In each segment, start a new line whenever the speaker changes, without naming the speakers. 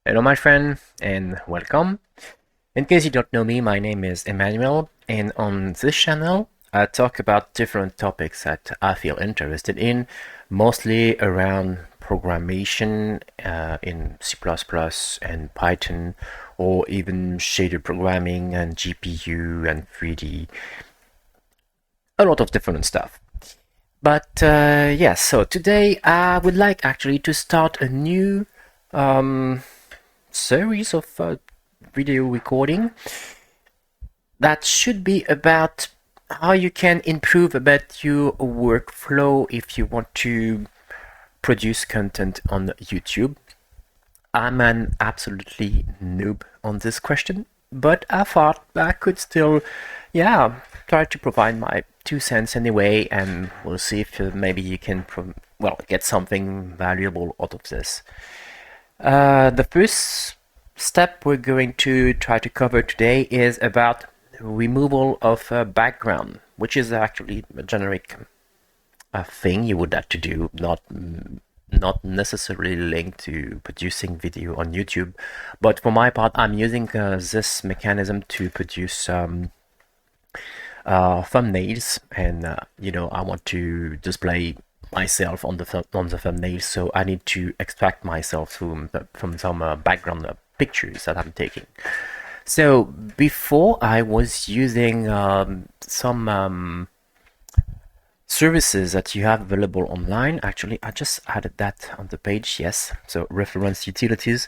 Hello, my friend, and welcome. In case you don't know me, my name is Emmanuel, and on this channel, I talk about different topics that I feel interested in, mostly around programmation in C++ and Python, or even shader programming and GPU and 3D, a lot of different stuff. But yes, so today I would like actually to start a new um, series of video recording that should be about how you can improve a bit your workflow if you want to produce content on YouTube. I'm an absolutely noob on this question, but I thought I could still, yeah, try to provide my 2 cents anyway, and we'll see if maybe you can, get something valuable out of this. The first step we're going to try to cover today is about removal of a background, which is actually a generic thing you would have to do, not necessarily linked to producing video on YouTube. But for my part, I'm using this mechanism to produce thumbnails, and I want to display myself on the thumbnail, so I need to extract myself from some background pictures that I'm taking. So before I was using some services that you have available online. Actually, I just added that on the page. Yes, so reference utilities.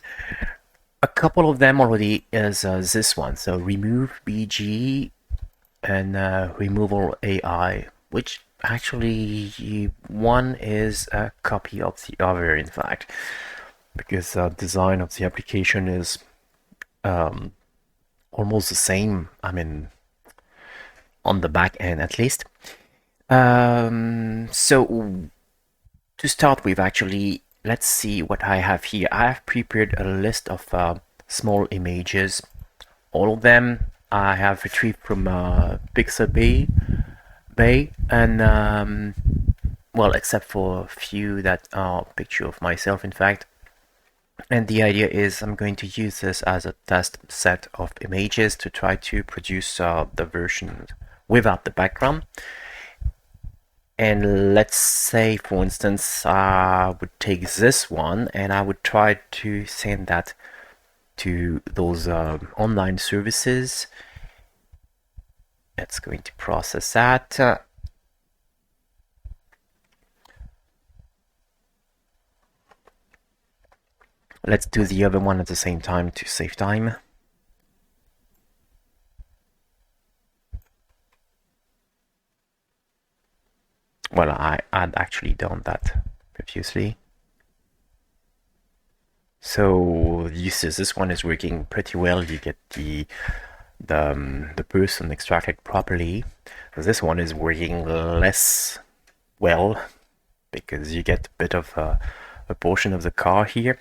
A couple of them already is this one. So remove BG and removal AI, which actually one is a copy of the other, in fact, because the design of the application is almost the same. I mean, on the back end at least. So to start with, actually, let's see what I have here. I have prepared a list of small images. All of them I have retrieved from Pixabay, and well, except for a few that are picture of myself, in fact. And the idea is I'm going to use this as a test set of images to try to produce the version without the background. And let's say, for instance, I would take this one and I would try to send that to those online services. It's going to process that. Let's do the other one at the same time to save time. Well, I had actually done that previously. So this one is working pretty well. You get the person extracted properly. This one is working less well because you get a bit of a portion of the car here.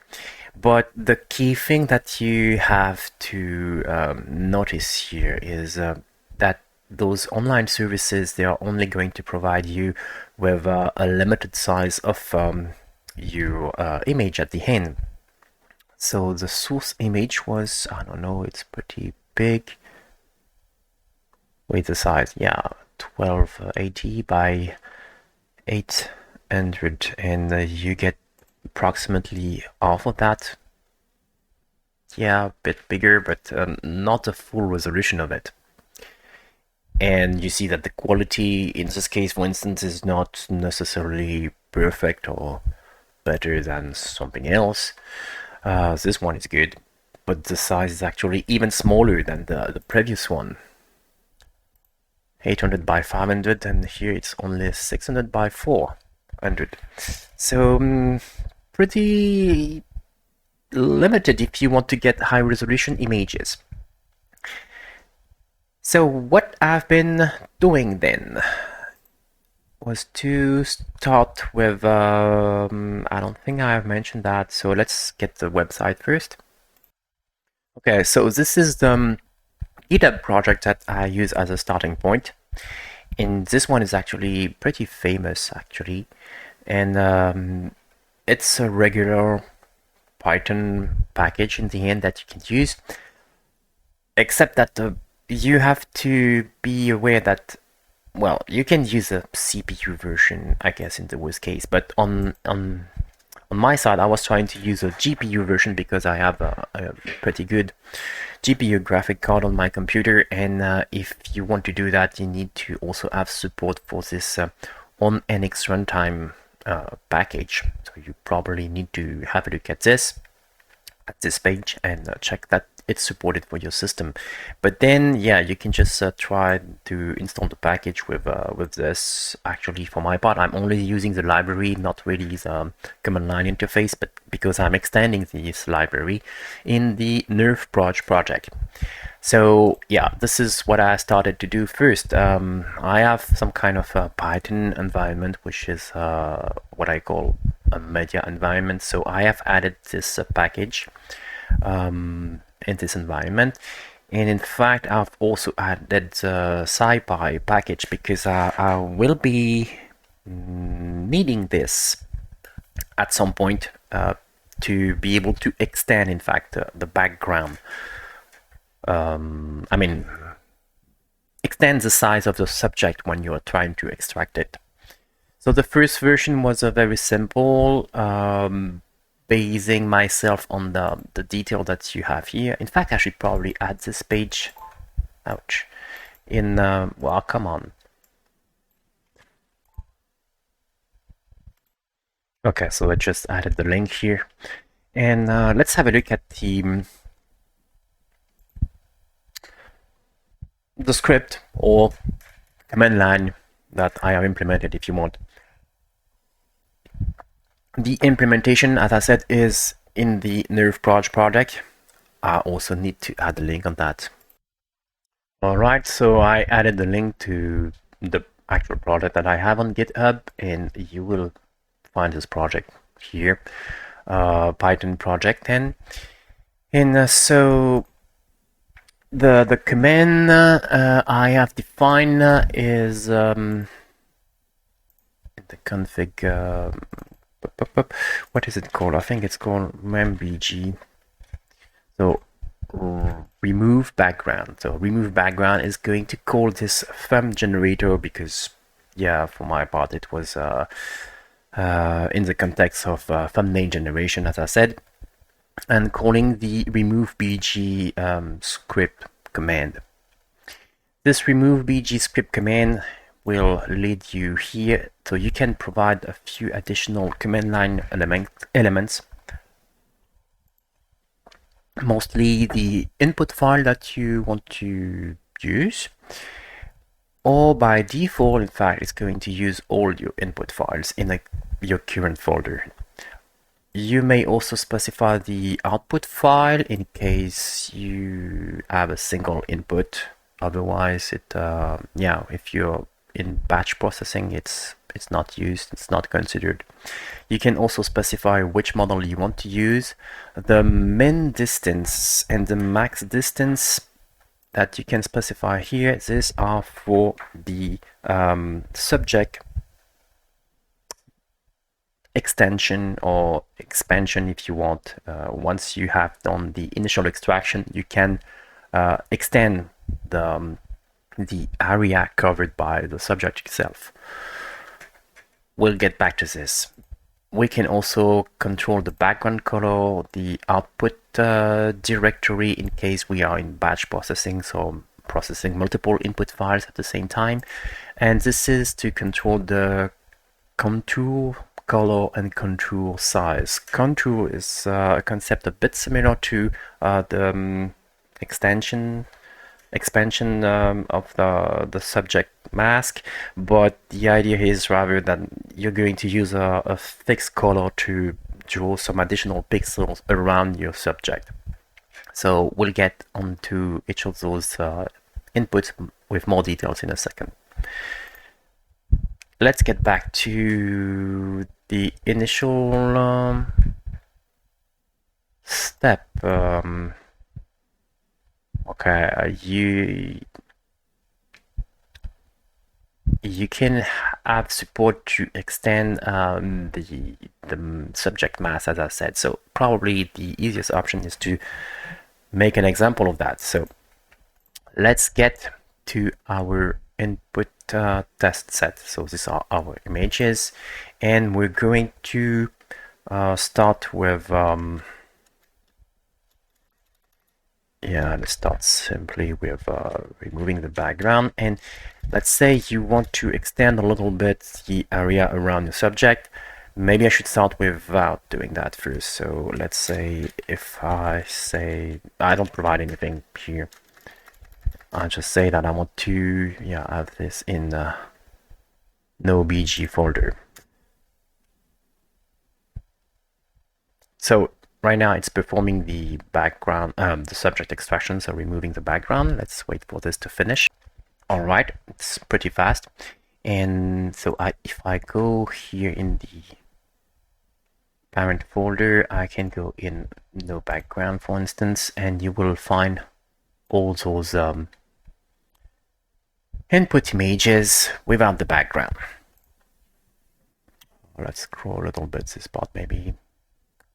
But the key thing that you have to notice here is that those online services, they are only going to provide you with a limited size of your image at the end. So the source image was, I don't know, it's pretty big. Wait, the size, yeah, 1280 by 800, and you get approximately half of that. Yeah, a bit bigger, but not a full resolution of it. And you see that the quality in this case, for instance, is not necessarily perfect or better than something else. This one is good, but the size is actually even smaller than the previous one. 800 by 500, and here it's only 600 by 400. So pretty limited if you want to get high resolution images. So what I've been doing then was to start with, I don't think I've mentioned that, so let's get the website first. Okay, so this is the GitHub project that I use as a starting point. And this one is actually pretty famous, actually. And it's a regular Python package in the end that you can use, except that you have to be aware that, well, you can use a CPU version, I guess, in the worst case, but on my side, I was trying to use a GPU version because I have a pretty good GPU graphic card on my computer, and if you want to do that, you need to also have support for this on NX runtime package. So you probably need to have a look at this page and check that it's supported for your system. But then, yeah, you can just try to install the package with this. Actually, for my part, I'm only using the library, not really the command line interface, but because I'm extending this library in the nerfproj project. So yeah, this is what I started to do first. I have some kind of a Python environment, which is what I call a media environment. So I have added this package in this environment, and in fact I've also added the SciPy package because I will be needing this at some point to be able to extend, in fact, the background. I mean, extend the size of the subject when you're trying to extract it. So the first version was a very simple, basing myself on the detail that you have here. In fact, I should probably add this page. Ouch. In, well, come on. Okay, so I just added the link here. And let's have a look at the script or command line that I have implemented, if you want. The implementation, as I said, is in the nerfproj project. I also need to add a link on that. Alright, so I added the link to the actual project that I have on GitHub, and you will find this project here, Python project 10. And so the command I have defined is the config. What is it called? I think it's called membg. So remove background. So remove background is going to call this thumb generator because, yeah, for my part it was in the context of thumbnail generation, as I said, and calling the remove bg script command. This remove bg script command will lead you here, so you can provide a few additional command line elements, mostly the input file that you want to use, or by default, in fact, it's going to use all your input files in your current folder. You may also specify the output file in case you have a single input. Otherwise, yeah, if you're in batch processing, it's not used, it's not considered. You can also specify which model you want to use. The min distance and the max distance that you can specify here, these are for the subject extension or expansion if you want. Once you have done the initial extraction, you can extend the area covered by the subject itself. We'll get back to this. We can also control the background color, the output directory in case we are in batch processing, so processing multiple input files at the same time. And this is to control the contour color and contour size. Contour is a concept a bit similar to the expansion of the subject mask, but the idea is rather that you're going to use a fixed color to draw some additional pixels around your subject. So we'll get onto each of those inputs with more details in a second. Let's get back to the initial step. Okay, you can have support to extend the subject mask, as I said. So probably the easiest option is to make an example of that. So let's get to our input test set. So these are our images, and we're going to start with let's start simply with removing the background. And let's say you want to extend a little bit the area around the subject. Maybe I should start without doing that first. So let's say if I say I don't provide anything here, I just say that I want to have this in no BG folder. So right now it's performing the background, the subject extraction, so removing the background. Let's wait for this to finish. All right, it's pretty fast. And so if I go here in the parent folder, I can go in no background, for instance, and you will find all those input images without the background. Let's scroll a little bit this part, maybe.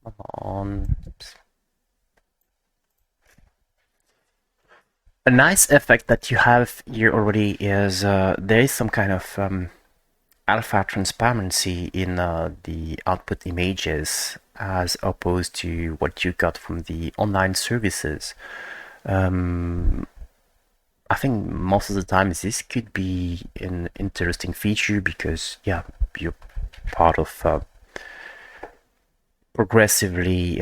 Come on. Oops. A nice effect that you have here already is there is some kind of alpha transparency in the output images as opposed to what you got from the online services. I think most of the time this could be an interesting feature because you're part of progressively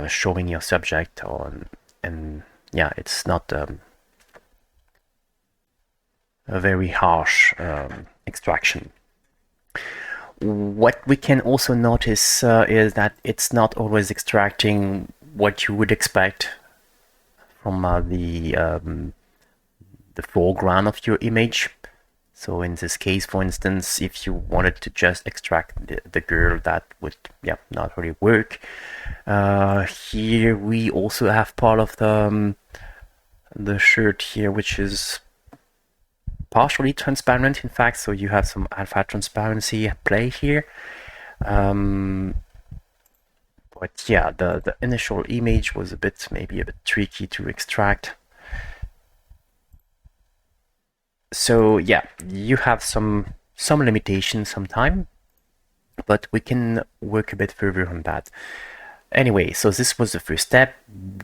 showing your subject on, and it's not a very harsh extraction. What we can also notice is that it's not always extracting what you would expect from the foreground of your image. So in this case, for instance, if you wanted to just extract the girl, that would not really work. Here we also have part of the shirt here, which is partially transparent, in fact, so you have some alpha transparency at play here. But the initial image was maybe a bit tricky to extract. So you have some limitations sometimes, but we can work a bit further on that. Anyway, so this was the first step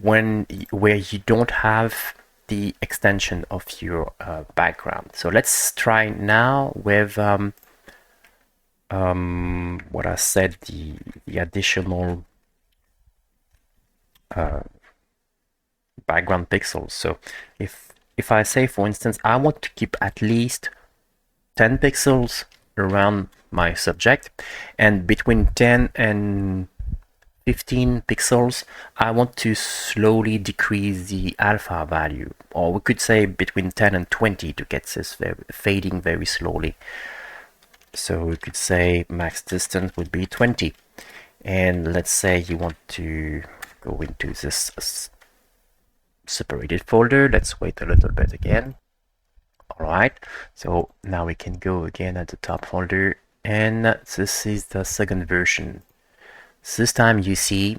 where you don't have the extension of your background. So let's try now with what I said, the additional background pixels. So if I say, for instance, I want to keep at least 10 pixels around my subject, and between 10 and 15 pixels, I want to slowly decrease the alpha value, or we could say between 10 and 20 to get this fading very slowly. So we could say max distance would be 20. And let's say you want to go into this separated folder. Let's wait a little bit again. All right, so now we can go again at the top folder, and this is the second version. This time you see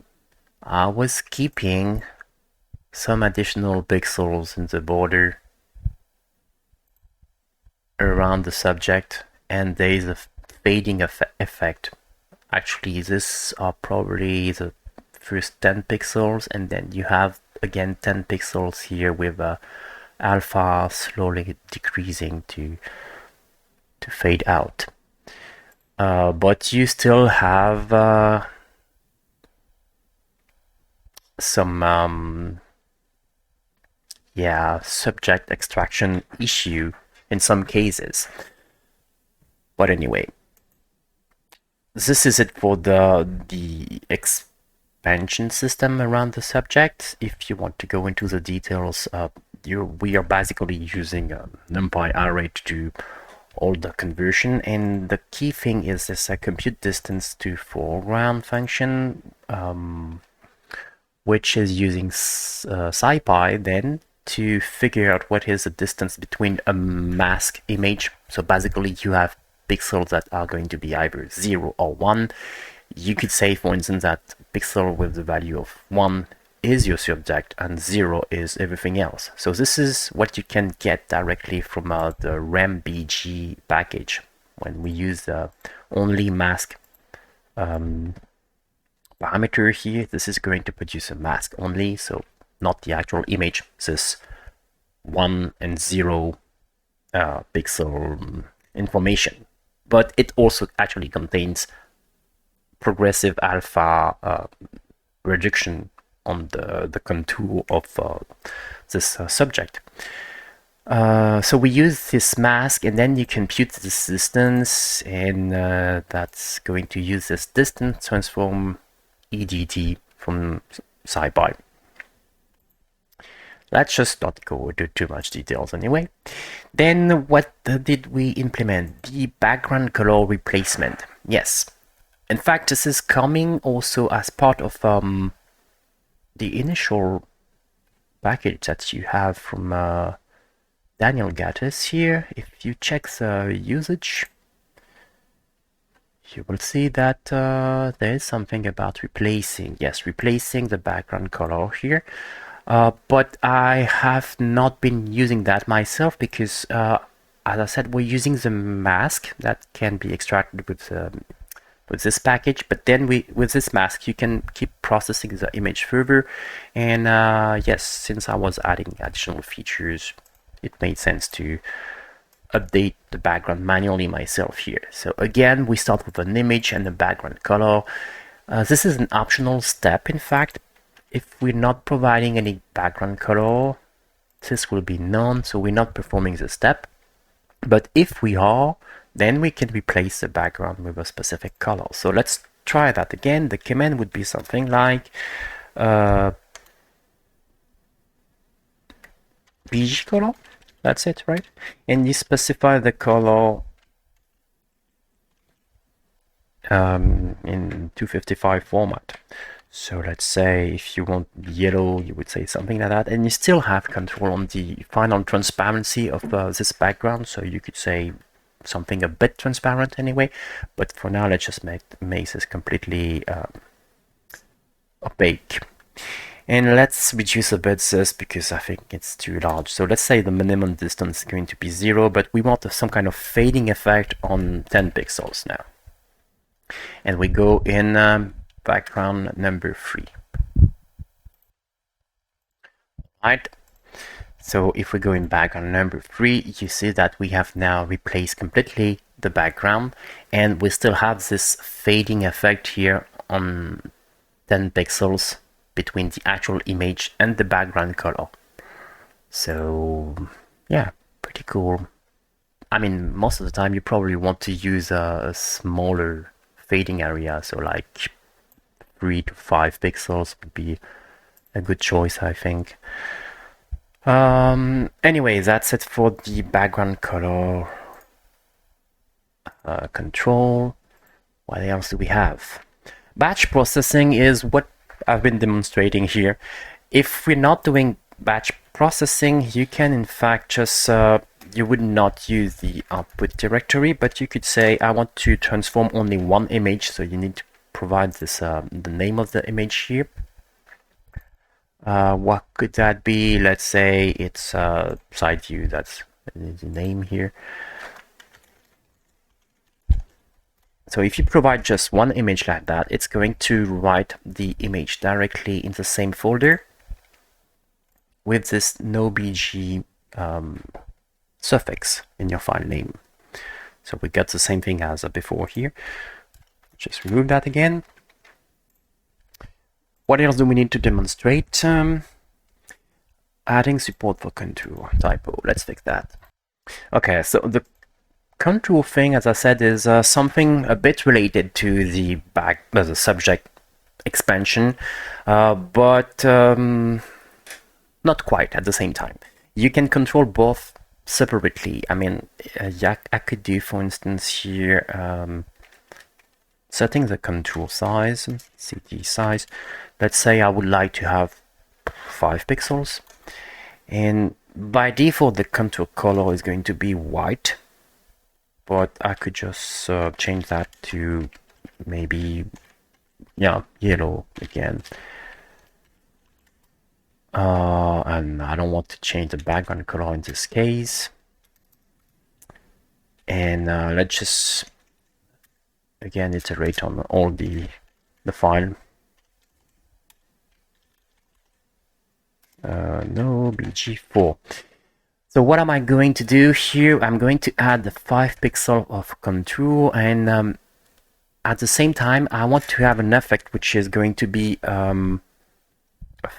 I was keeping some additional pixels in the border around the subject, and there is a fading effect. Actually, this are probably the first 10 pixels, and then you have again 10 pixels here with alpha slowly decreasing to fade out. But you still have some subject extraction issue in some cases. But anyway, this is it for the expansion system around the subject. If you want to go into the details, we are basically using NumPy array to do all the conversion, and the key thing is this compute distance to foreground function, which is using SciPy then to figure out what is the distance between a mask image. So basically you have pixels that are going to be either 0 or 1. You could say, for instance, that pixel with the value of 1 is your subject and 0 is everything else. So this is what you can get directly from the RAMBG package. When we use the only mask parameter here, this is going to produce a mask only, so not the actual image, this 1 and 0 pixel information. But it also actually contains progressive alpha reduction on the contour of this subject. So we use this mask, and then you compute this distance, and that's going to use this distance transform EDT from SciPy. Let's just not go into too much details anyway. Then what did we implement? The background color replacement. Yes. In fact, this is coming also as part of the initial package that you have from Daniel Gattis here. If you check the usage, you will see that there is something about replacing the background color here. But I have not been using that myself because, as I said, we're using the mask that can be extracted with this package. But then with this mask, you can keep processing the image further. And yes, since I was adding additional features, it made sense to update the background manually myself here. So again, we start with an image and the background color. This is an optional step, in fact. If we're not providing any background color, this will be none, so we're not performing the step. But if we are, then we can replace the background with a specific color. So let's try that again. The command would be something like BG color. That's it, right? And you specify the color in 255 format. So let's say if you want yellow, you would say something like that, and you still have control on the final transparency of this background. So you could say something a bit transparent anyway, but for now let's just make this completely opaque. And let's reduce a bit this because I think it's too large. So let's say the minimum distance is going to be 0, but we want some kind of fading effect on 10 pixels now. And we go in background number 3. Right. So if we go in background number 3, you see that we have now replaced completely the background, and we still have this fading effect here on 10 pixels between the actual image and the background color. So yeah, pretty cool. I mean, most of the time you probably want to use a smaller fading area, so like 3 to 5 pixels would be a good choice, I think. Anyway, that's it for the background color control. What else do we have? Batch processing is what I've been demonstrating here. If we're not doing batch processing, you can in fact just you would not use the output directory, but you could say I want to transform only one image, so you need to provide this the name of the image here. What could that be? Let's say it's side view, that's the name here. So if you provide just one image like that, it's going to write the image directly in the same folder with this nobg suffix in your file name. So we got the same thing as before here. Just remove that again. What else do we need to demonstrate? Adding support for contour typo. Let's fix that. Okay, so the contour thing, as I said, is something a bit related to the subject expansion, but not quite at the same time. You can control both separately. I mean, I could do, for instance, here setting the contour size, CT size. Let's say I would like to have 5 pixels, and by default the contour color is going to be white but I could just change that to maybe, yeah, yellow again. And I don't want to change the background color in this case. And let's just again iterate on all the file. No, BG4. So what am I going to do here? I'm going to add the 5 pixel of contour, and at the same time I want to have an effect which is going to be a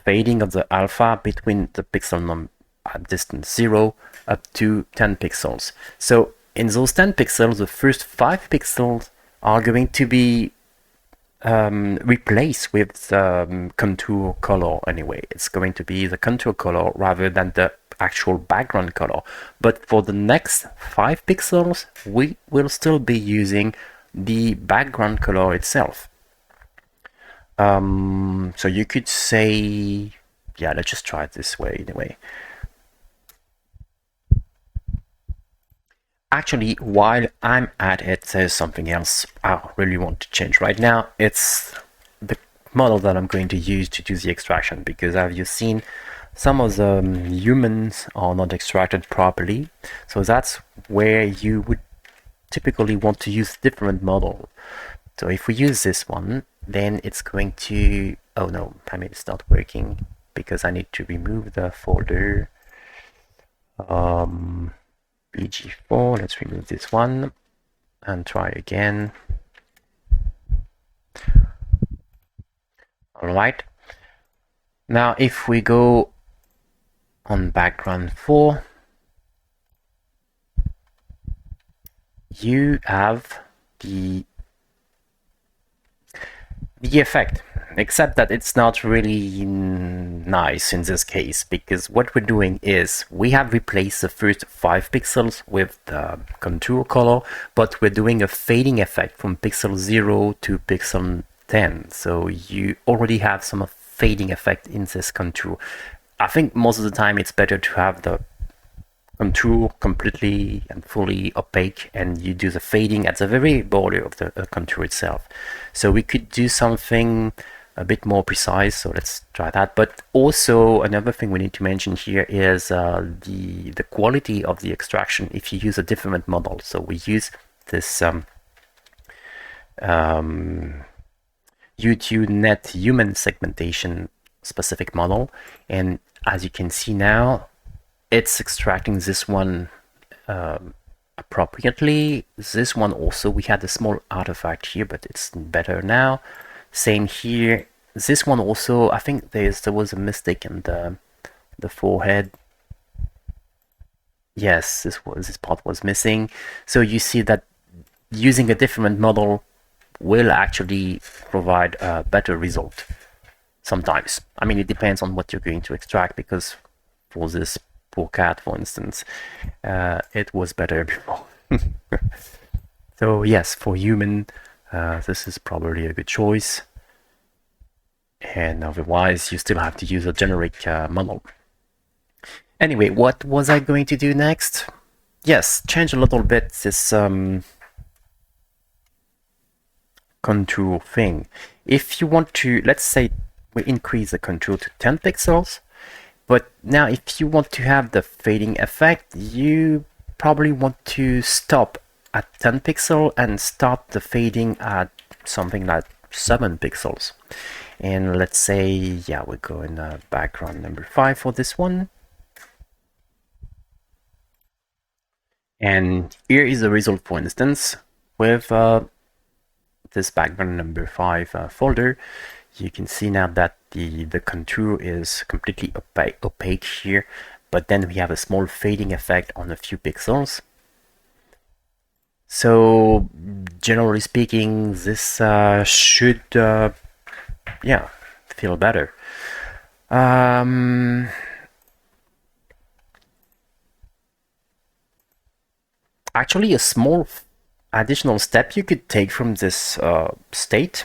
fading of the alpha between the pixel at distance 0 up to 10 pixels. So in those 10 pixels, the first 5 pixels are going to be replaced with contour color anyway. It's going to be the contour color rather than the actual background color. But for the next 5 pixels, we will still be using the background color itself. So you could say, yeah, let's just try it this way anyway. Actually, while I'm at it, there's something else I really want to change right now. It's the model that I'm going to use to do the extraction, because as you've seen, some of the humans are not extracted properly. So that's where you would typically want to use different model. So if we use this one, then it's going to, oh no, I mean, it's not working because I need to remove the folder. BG4, let's remove this one and try again. All right. Now, if we go on background 4, you have the effect, except that it's not really nice in this case, because what we're doing is we have replaced the first 5 pixels with the contour color, but we're doing a fading effect from pixel 0 to pixel 10. So you already have some fading effect in this contour. I think most of the time it's better to have the contour completely and fully opaque, and you do the fading at the very border of the contour itself. So we could do something a bit more precise, so let's try that. But also another thing we need to mention here is the quality of the extraction if you use a different model. So we use this YouTube net human segmentation specific model, and as you can see now, it's extracting this one appropriately. This one also, we had a small artifact here, but it's better now. Same here. This one also, I think there was a mistake in the forehead. Yes, this part was missing. So you see that using a different model will actually provide a better result sometimes. I mean, it depends on what you're going to extract, because for this poor cat, for instance, it was better before. So yes, for human, this is probably a good choice, and otherwise you still have to use a generic model. Anyway, what was I going to do next? Yes, change a little bit this contour thing. If you want to, let's say we increase the contour to 10 pixels, but now if you want to have the fading effect, you probably want to stop at 10 pixels and start the fading at something like 7 pixels. And let's say, yeah, we go in background number 5 for this one. And here is the result, for instance, with this background number 5 folder. You can see now that the contour is completely opaque here, but then we have a small fading effect on a few pixels. So generally speaking, this should yeah, feel better. Actually, a small additional step you could take from this state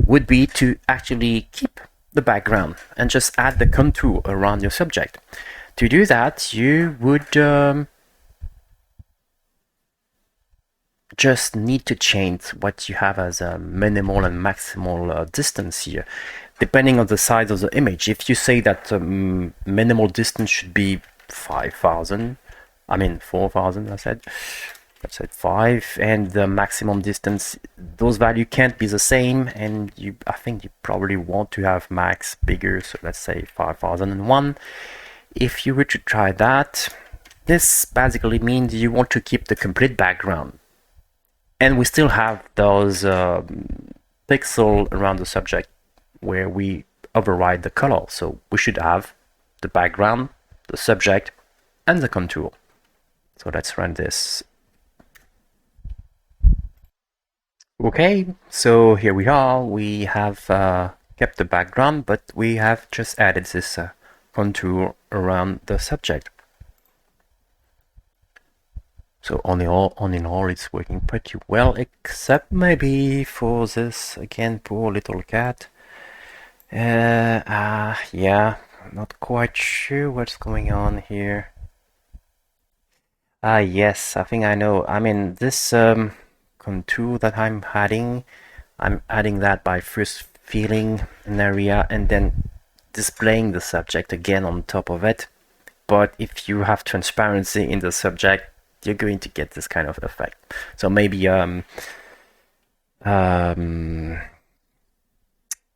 would be to actually keep the background and just add the contour around your subject. To do that, you would just need to change what you have as a minimal and maximal distance here, depending on the size of the image. If you say that minimal distance should be 5,000, I mean 4,000, I said 5, and the maximum distance, those values can't be the same, and I think you probably want to have max bigger, so let's say 5001. If you were to try that, this basically means you want to keep the complete background, and we still have those pixels around the subject where we override the color, so we should have the background, the subject, and the contour. So let's run this. Okay, so here we are. We have kept the background, but we have just added this contour around the subject. So all in all, it's working pretty well, except maybe for this, again, poor little cat. Yeah, not quite sure what's going on here. Yes, I think I know. I mean, this contour that I'm adding that by first filling an area and then displaying the subject again on top of it. But if you have transparency in the subject, you're going to get this kind of effect. So maybe an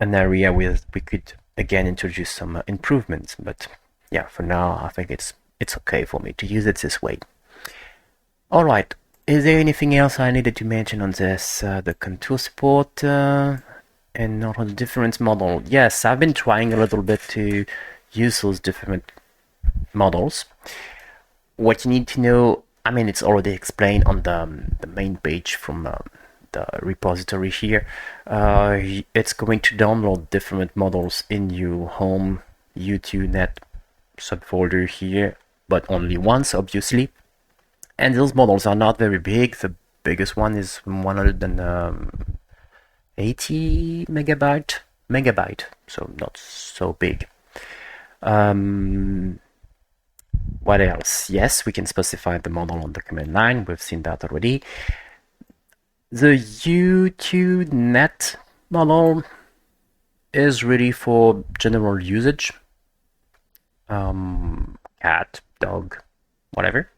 area where we could again introduce some improvements. But yeah, for now, I think it's okay for me to use it this way. All right. Is there anything else I needed to mention on this? The contour support and not on the different model. Yes, I've been trying a little bit to use those different models. What you need to know, I mean, it's already explained on the main page from the repository here. It's going to download different models in your home YouTube net subfolder here, but only once, obviously. And those models are not very big. The biggest one is 180 megabyte, so not so big. What else? Yes, we can specify the model on the command line. We've seen that already. The YouTube net model is really for general usage. Cat, dog, whatever.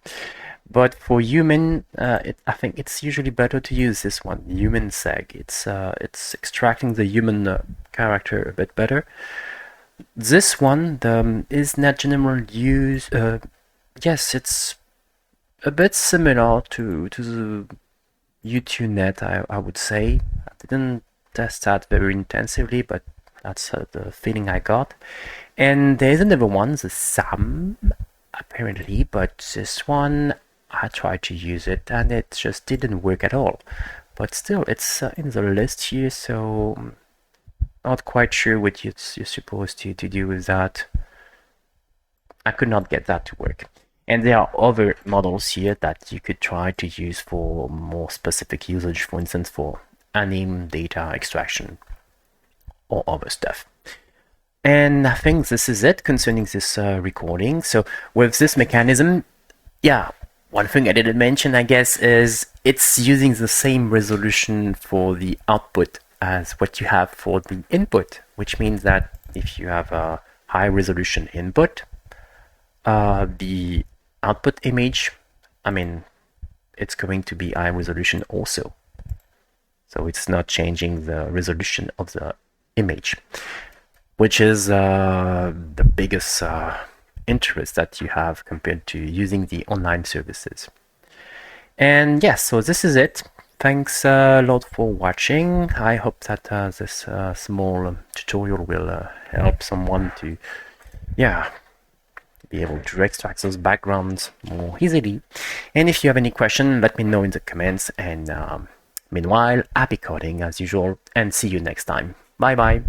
But for human, I think it's usually better to use this one, human seg. It's extracting the human character a bit better. This one is not general use. Yes, it's a bit similar to the YouTube net, I would say. I didn't test that very intensively, but that's the feeling I got. And there's another one, the SAM, apparently, but this one, I tried to use it and it just didn't work at all. But still, it's in the list here, so not quite sure what you're supposed to do with that. I could not get that to work. And there are other models here that you could try to use for more specific usage, for instance, for anime data extraction or other stuff. And I think this is it concerning this recording. So with this mechanism, yeah, one thing I didn't mention, I guess, is it's using the same resolution for the output as what you have for the input, which means that if you have a high resolution input, the output image, I mean, it's going to be high resolution also. So it's not changing the resolution of the image, which is the biggest interest that you have compared to using the online services. And yes, so this is it. Thanks a lot for watching. I hope that this small tutorial will help someone to, yeah, be able to extract those backgrounds more easily. And if you have any question, let me know in the comments. And meanwhile, happy coding as usual, and see you next time. Bye bye.